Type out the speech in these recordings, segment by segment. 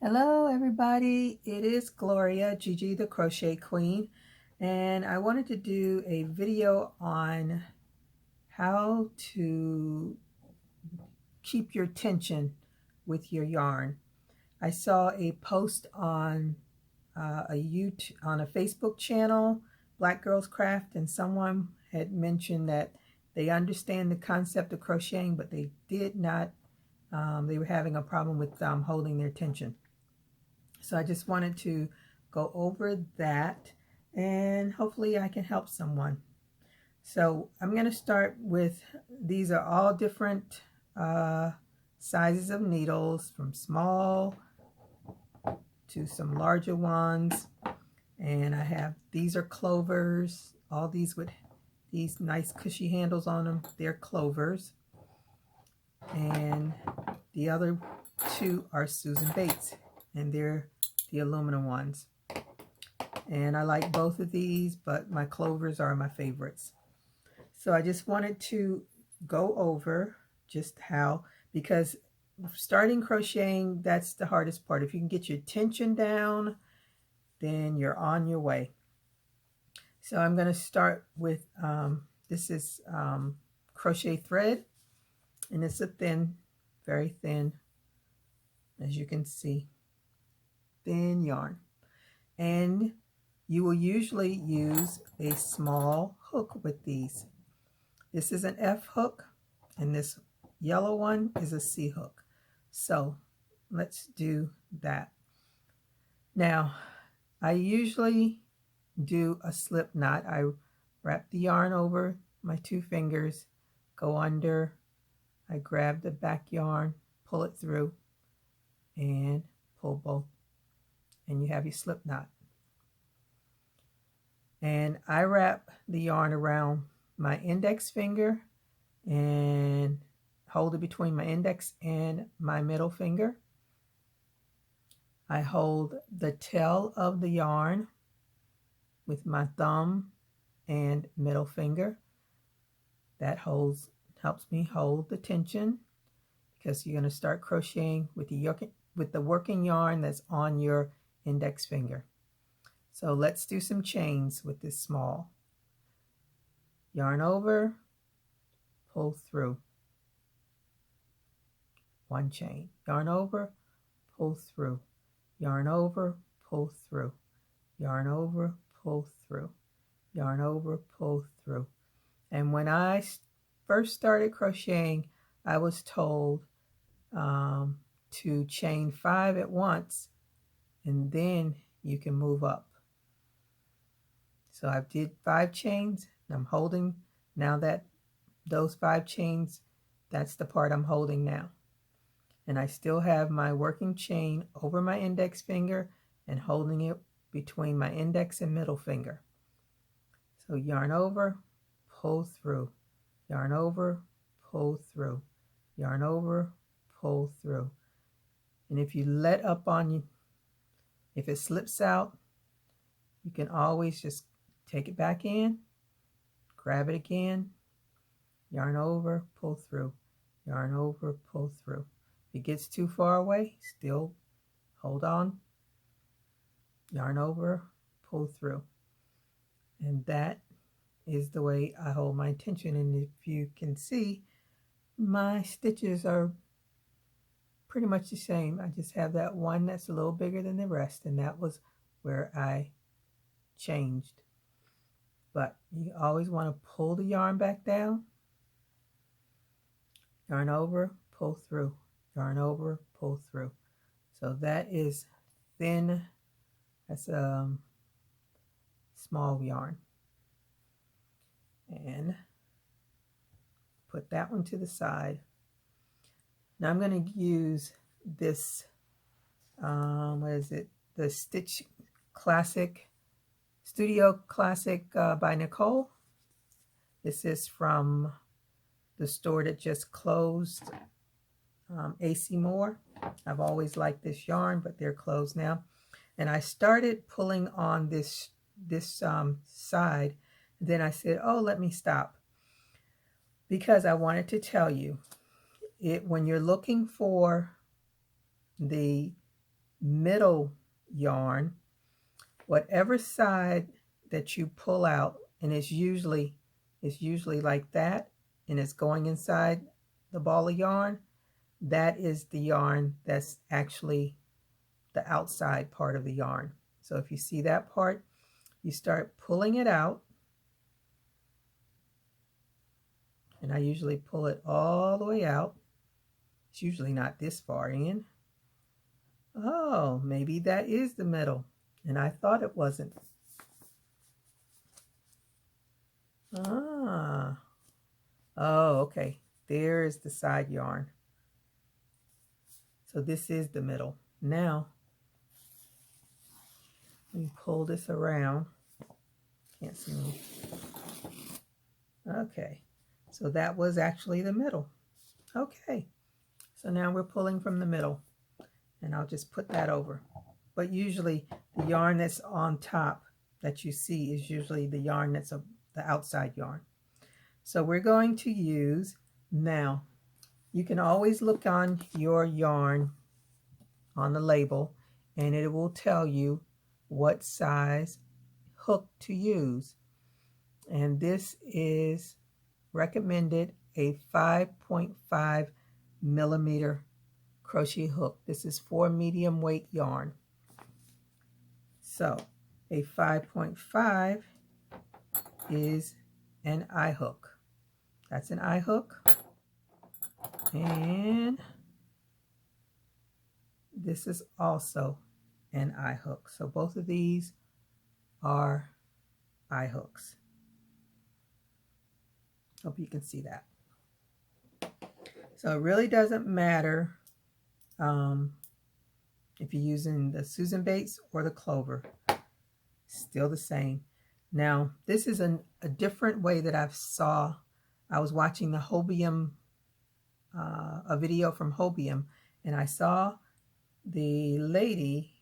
Hello everybody, it is Gloria, Gigi the Crochet Queen, and I wanted to do a video on how to keep your tension with your yarn. I saw a post on on a Facebook channel, Black Girls Craft, and someone had mentioned that they understand the concept of crocheting, but they did not, they were having a problem with holding their tension. So I just wanted to go over that and hopefully I can help someone. So I'm going to start with, these are all different sizes of needles, from small to some larger ones. And I have, these are clovers, all these with these nice cushy handles on them, they're clovers. And the other two are Susan Bates, and they're the aluminum ones. And I like both of these, but my clovers are my favorites. So I just wanted to go over just how, because starting crocheting, that's the hardest part. If you can get your tension down, then you're on your way. So I'm going to start with, this is crochet thread, and it's a thin, very thin, as you can see, thin yarn. And you will usually use a small hook with these. This is an F hook, and this yellow one is a C hook. So let's do that. Now, I usually do a slip knot. I wrap the yarn over my two fingers, go under, I grab the back yarn, pull it through, and pull both, and you have your slip knot. And I wrap the yarn around my index finger and hold it between my index and my middle finger. I hold the tail of the yarn with my thumb and middle finger. That helps me hold the tension, because you're going to start crocheting with the working yarn that's on your index finger. So let's do some chains with this small. Yarn over, pull through. One chain. Yarn over, pull through. Yarn over, pull through. Yarn over, pull through. Yarn over, pull through. And when I first started crocheting, I was told to chain 5 at once, and then you can move up. So I did 5 chains, and I'm holding now that those 5 chains, that's the part I'm holding now. And I still have my working chain over my index finger and holding it between my index and middle finger. So yarn over, pull through. Yarn over, pull through. Yarn over, pull through. And if you let up on you, if it slips out, you can always just take it back in, grab it again, yarn over, pull through, yarn over, pull through. If it gets too far away, still hold on, yarn over, pull through. And that is the way I hold my tension. And if you can see, my stitches are pretty much the same. I just have that one that's a little bigger than the rest, and that was where I changed. But you always want to pull the yarn back down, yarn over, pull through, yarn over, pull through. So that is thin, that's small yarn. And put that one to the side. Now I'm going to use this, what is it? The Stitch Classic, Studio Classic by Nicole. This is from the store that just closed, AC Moore. I've always liked this yarn, but they're closed now. And I started pulling on this side. Then I said, oh, let me stop, because I wanted to tell you, when you're looking for the middle yarn, whatever side that you pull out, and it's usually like that, and it's going inside the ball of yarn, that is the yarn that's actually the outside part of the yarn. So if you see that part, you start pulling it out, and I usually pull it all the way out. It's usually not this far in. Oh, maybe that is the middle, and I thought it wasn't. Ah, oh, okay. There is the side yarn. So this is the middle. Now, we pull this around. Can't see me. Okay, so that was actually the middle. Okay, so now we're pulling from the middle, and I'll just put that over. But usually the yarn that's on top that you see is usually the yarn that's the outside yarn. So we're going to use, now you can always look on your yarn on the label, and it will tell you what size hook to use. And this is recommended a 5.5 millimeter crochet hook. This is for medium weight yarn. So a 5.5 is an eye hook. That's an eye hook. And this is also an eye hook. So both of these are eye hooks. Hope you can see that. So it really doesn't matter if you're using the Susan Bates or the Clover. Still the same. Now, this is a different way that I was watching the Hobium, a video from Hobium, and I saw the lady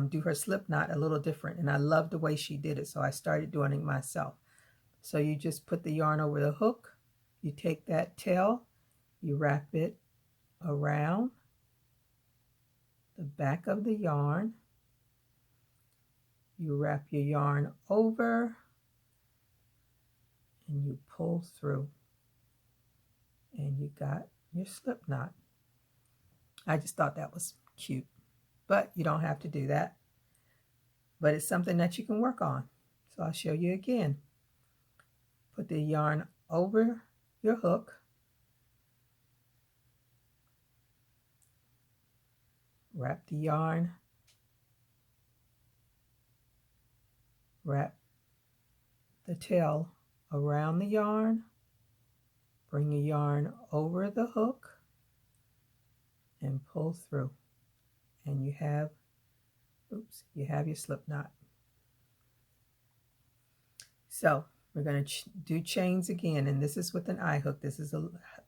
do her Slipknot a little different, and I loved the way she did it, so I started doing it myself. So you just put the yarn over the hook, you take that tail, you wrap it around the back of the yarn, you wrap your yarn over, and you pull through, and you got your slip knot. I just thought that was cute, but you don't have to do that. But it's something that you can work on. So I'll show you again. Put the yarn over your hook, wrap the yarn, wrap the tail around the yarn, bring the yarn over the hook, and pull through. And you have, you have your slip knot. So we're going to do chains again, and this is with an eye hook. This is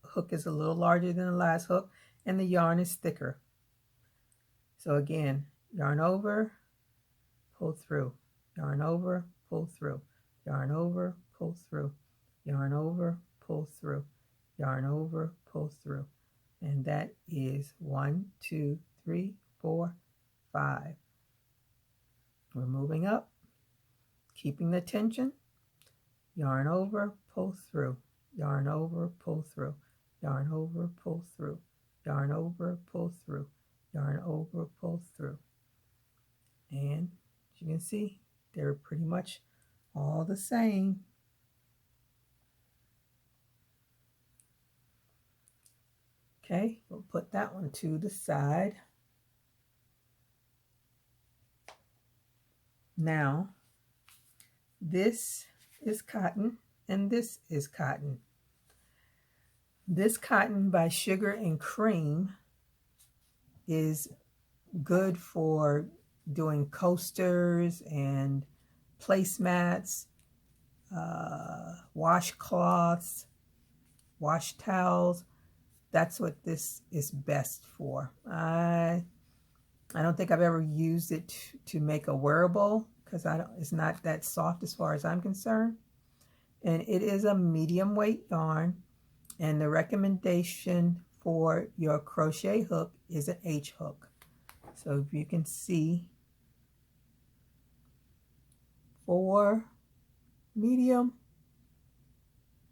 hook is a little larger than the last hook, and the yarn is thicker. So again, yarn over, pull through, yarn over, pull through, yarn over, pull through, yarn over, pull through, yarn over, pull through. And that is 1, 2, 3, 4, 5. We're moving up, keeping the tension. Yarn over, pull through, yarn over, pull through, yarn over, pull through, yarn over, pull through, yarn over, pull through. And as you can see, they're pretty much all the same. Okay, we'll put that one to the side. Now, this is cotton, and this is cotton. This cotton by Sugar and Cream is good for doing coasters and placemats, washcloths, wash towels. That's what this is best for. I don't think I've ever used it to make a wearable because it's not that soft as far as I'm concerned. And it is a medium weight yarn, and the recommendation for your crochet hook is an H hook. So if you can see, 4 medium,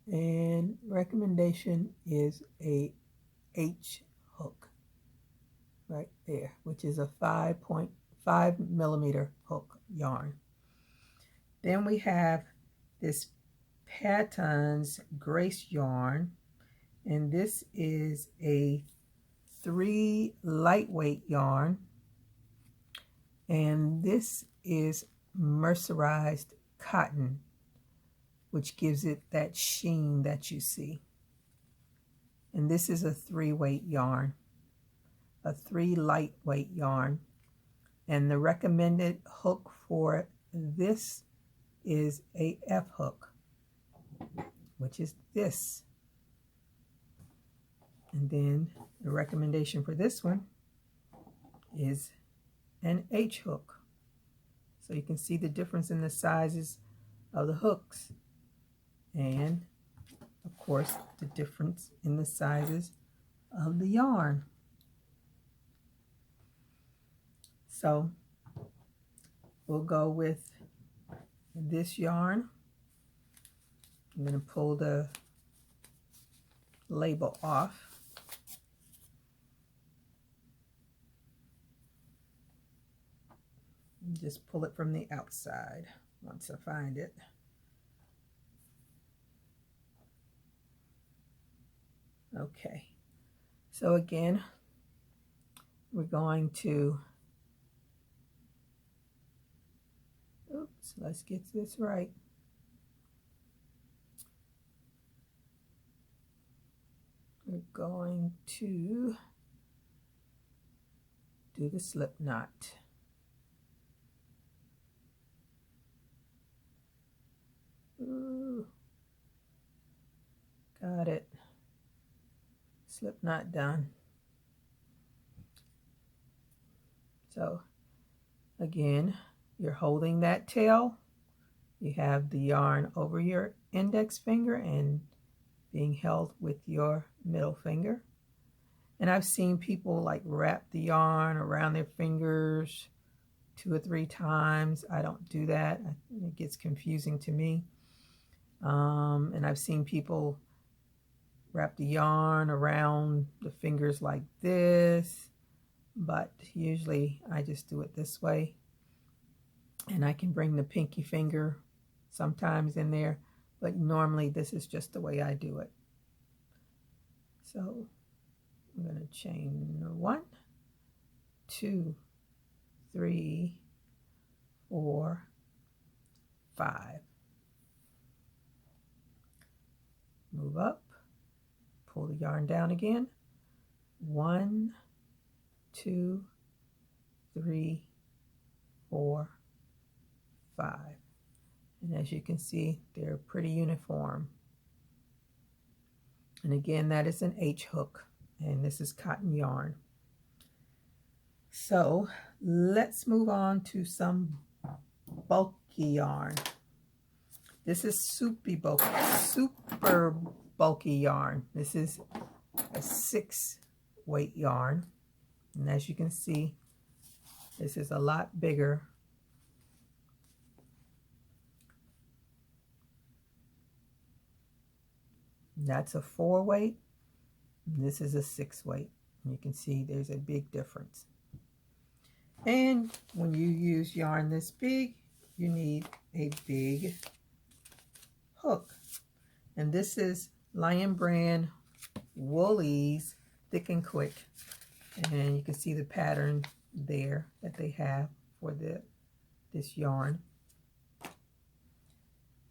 and recommendation is a H hook right there, which is a 5.5 millimeter hook yarn. Then we have this Patton's Grace yarn, and this is a 3 lightweight yarn, and this is mercerized cotton, which gives it that sheen that you see. And this is a 3-weight yarn, a 3 lightweight yarn, and the recommended hook for this is a F hook, which is this. And then the recommendation for this one is an H hook. So you can see the difference in the sizes of the hooks, and of course the difference in the sizes of the yarn. So we'll go with this yarn. I'm going to pull the label off. Just pull it from the outside once I find it. Okay, so again, we're going to, oops, let's get this right. We're going to do the slip knot. Ooh, got it. Slip knot done. So again, you're holding that tail. You have the yarn over your index finger and being held with your middle finger. And I've seen people like wrap the yarn around their fingers 2 or 3 times. I don't do that. It gets confusing to me. And I've seen people wrap the yarn around the fingers like this, but usually I just do it this way. And I can bring the pinky finger sometimes in there, but normally this is just the way I do it. So I'm going to chain 1, 2, 3, 4, 5. Move up, pull the yarn down again. 1, 2, 3, 4, 5. And as you can see, they're pretty uniform. And again, that is an H hook, and this is cotton yarn. So let's move on to some bulky yarn. This is super bulky yarn. This is a 6-weight yarn. And as you can see, this is a lot bigger. That's a 4-weight. This is a 6-weight. You can see there's a big difference. And when you use yarn this big, you need a big hook. And this is Lion Brand Woolies Thick and Quick. And you can see the pattern there that they have for this yarn.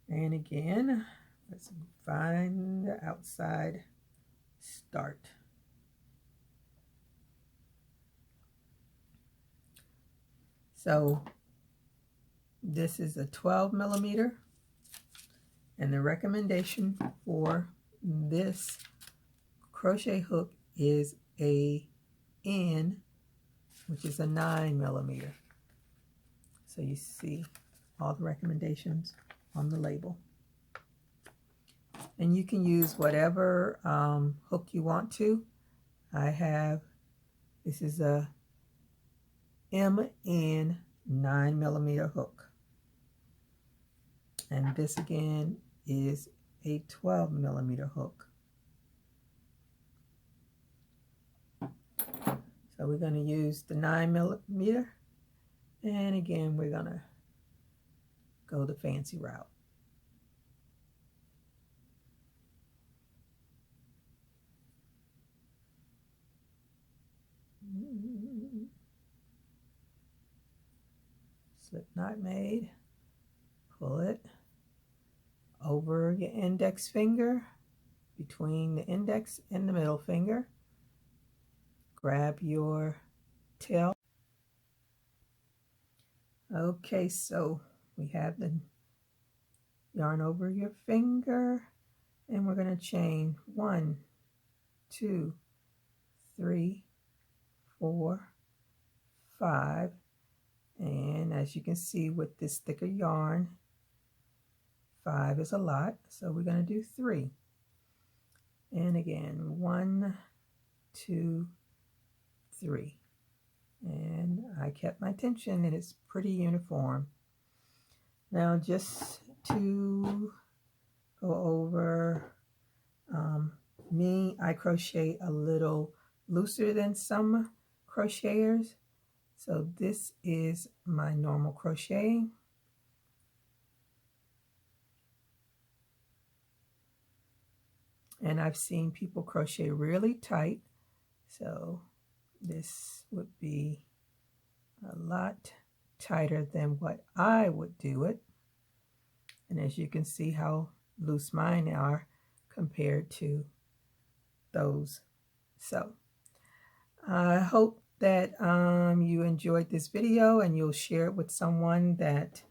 And again, let's find the outside start. So this is a 12 millimeter, and the recommendation for this crochet hook is a N, which is a 9 millimeter. So you see all the recommendations on the label. And you can use whatever hook you want to. This is a MN 9mm hook. And this again is a 12mm hook. So we're going to use the 9mm, and again we're going to go the fancy route. Slipknot made. Pull it over your index finger, between the index and the middle finger. Grab your tail. Okay, so we have the yarn over your finger, and we're going to chain 1, 2, 3, 4, 5, and as you can see with this thicker yarn, 5 is a lot, so we're going to do 3. And again, 1, 2, 3. And I kept my tension, and it's pretty uniform. Now just to go over, I crochet a little looser than some crocheters. So this is my normal crocheting. And I've seen people crochet really tight. So this would be a lot tighter than what I would do it. And as you can see how loose mine are compared to those. So I hope that you enjoyed this video, and you'll share it with someone that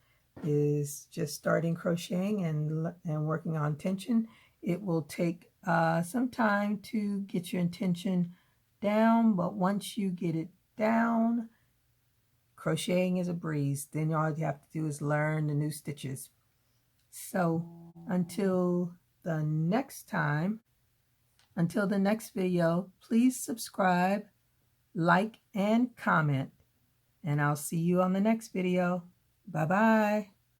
is just starting crocheting and working on tension. It will take some time to get your tension down, but once you get it down, crocheting is a breeze. Then all you have to do is learn the new stitches. So until the next video, please subscribe, like, and comment. And I'll see you on the next video. Bye-bye.